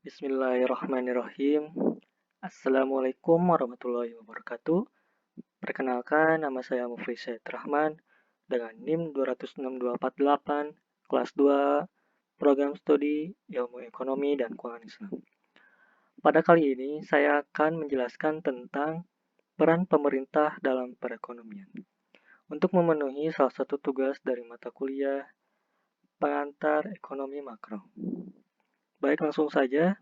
Bismillahirrahmanirrahim. Assalamualaikum warahmatullahi wabarakatuh. Perkenalkan, nama saya Mufri Said Rahman dengan NIM 206248, kelas 2, Program Studi Ilmu Ekonomi dan Keuangan Islam. Pada kali ini, saya akan menjelaskan tentang peran pemerintah dalam perekonomian. Untuk memenuhi salah satu tugas dari mata kuliah pengantar ekonomi makro. Baik, langsung saja.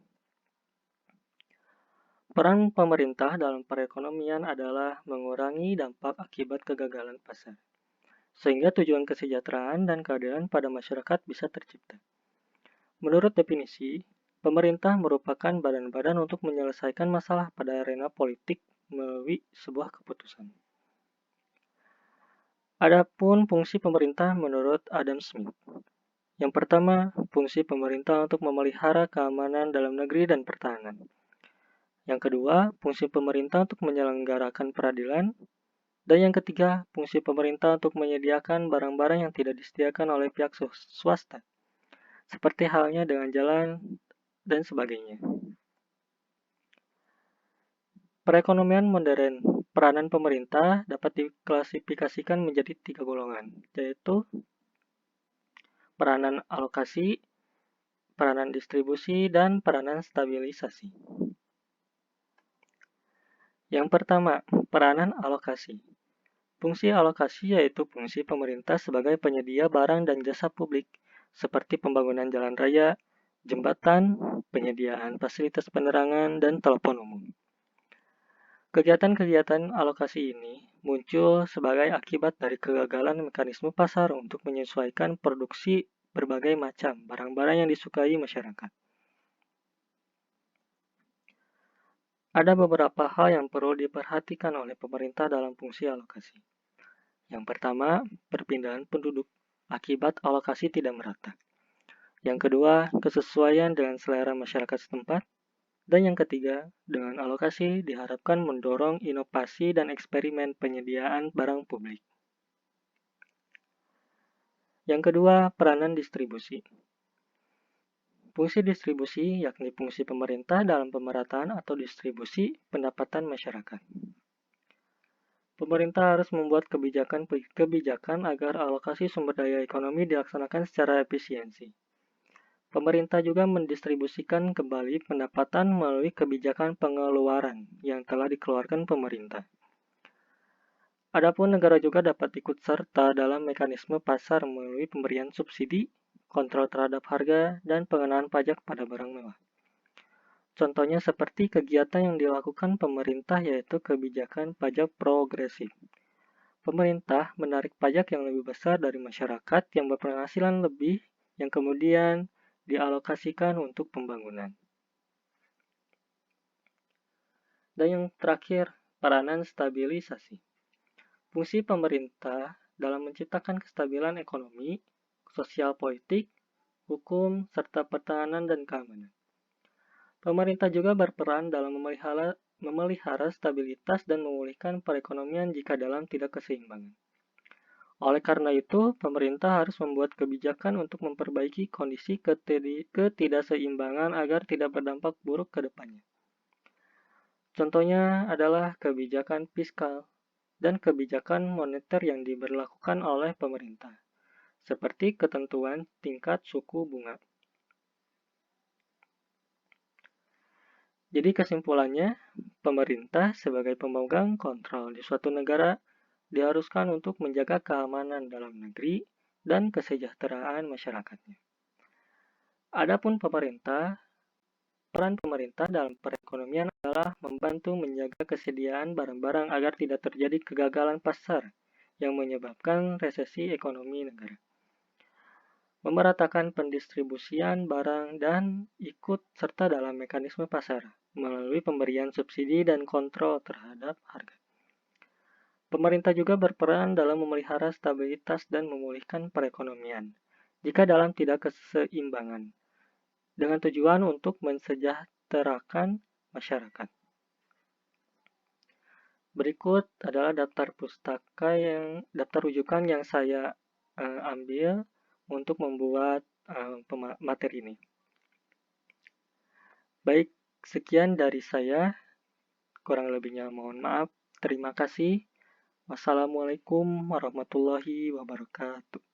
Peran pemerintah dalam perekonomian adalah mengurangi dampak akibat kegagalan pasar, sehingga tujuan kesejahteraan dan keadilan pada masyarakat bisa tercipta. Menurut definisi, pemerintah merupakan badan-badan untuk menyelesaikan masalah pada arena politik melalui sebuah keputusan. Adapun fungsi pemerintah menurut Adam Smith. Yang pertama, fungsi pemerintah untuk memelihara keamanan dalam negeri dan pertahanan. Yang kedua, fungsi pemerintah untuk menyelenggarakan peradilan. Dan yang ketiga, fungsi pemerintah untuk menyediakan barang-barang yang tidak disediakan oleh pihak swasta, seperti halnya dengan jalan dan sebagainya. Perekonomian modern, peranan pemerintah dapat diklasifikasikan menjadi 3 golongan, yaitu peranan alokasi, peranan distribusi, dan peranan stabilisasi. Yang pertama, peranan alokasi. Fungsi alokasi yaitu fungsi pemerintah sebagai penyedia barang dan jasa publik, seperti pembangunan jalan raya, jembatan, penyediaan fasilitas penerangan, dan telepon umum. Kegiatan-kegiatan alokasi ini muncul sebagai akibat dari kegagalan mekanisme pasar untuk menyesuaikan produksi berbagai macam barang-barang yang disukai masyarakat. Ada beberapa hal yang perlu diperhatikan oleh pemerintah dalam fungsi alokasi. Yang pertama, perpindahan penduduk akibat alokasi tidak merata. Yang kedua, kesesuaian dengan selera masyarakat setempat. Dan yang ketiga, dengan alokasi diharapkan mendorong inovasi dan eksperimen penyediaan barang publik. Yang kedua, peranan distribusi. Fungsi distribusi yakni fungsi pemerintah dalam pemerataan atau distribusi pendapatan masyarakat. Pemerintah harus membuat kebijakan agar alokasi sumber daya ekonomi dilaksanakan secara efisiensi. Pemerintah juga mendistribusikan kembali pendapatan melalui kebijakan pengeluaran yang telah dikeluarkan pemerintah. Adapun negara juga dapat ikut serta dalam mekanisme pasar melalui pemberian subsidi, kontrol terhadap harga, dan pengenaan pajak pada barang mewah. Contohnya seperti kegiatan yang dilakukan pemerintah yaitu kebijakan pajak progresif. Pemerintah menarik pajak yang lebih besar dari masyarakat yang berpenghasilan lebih yang kemudian dialokasikan untuk pembangunan. Dan yang terakhir, peranan stabilisasi. Fungsi pemerintah dalam menciptakan kestabilan ekonomi, sosial politik, hukum, serta pertahanan dan keamanan. Pemerintah juga berperan dalam memelihara stabilitas dan memulihkan perekonomian jika dalam tidak keseimbangan. Oleh karena itu, pemerintah harus membuat kebijakan untuk memperbaiki kondisi ketidakseimbangan agar tidak berdampak buruk ke depannya. Contohnya adalah kebijakan fiskal dan kebijakan moneter yang diberlakukan oleh pemerintah, seperti ketentuan tingkat suku bunga. Jadi kesimpulannya, pemerintah sebagai pemegang kontrol di suatu negara diharuskan untuk menjaga keamanan dalam negeri dan kesejahteraan masyarakatnya. Adapun peran pemerintah dalam perekonomian adalah membantu menjaga kesediaan barang-barang agar tidak terjadi kegagalan pasar yang menyebabkan resesi ekonomi negara. Memeratakan pendistribusian barang dan ikut serta dalam mekanisme pasar melalui pemberian subsidi dan kontrol terhadap harga. Pemerintah juga berperan dalam memelihara stabilitas dan memulihkan perekonomian jika dalam tidak keseimbangan, dengan tujuan untuk mensejahterakan masyarakat. Berikut adalah daftar rujukan yang saya ambil untuk membuat materi ini. Baik, sekian dari saya. Kurang lebihnya mohon maaf. Terima kasih. Wassalamualaikum warahmatullahi wabarakatuh.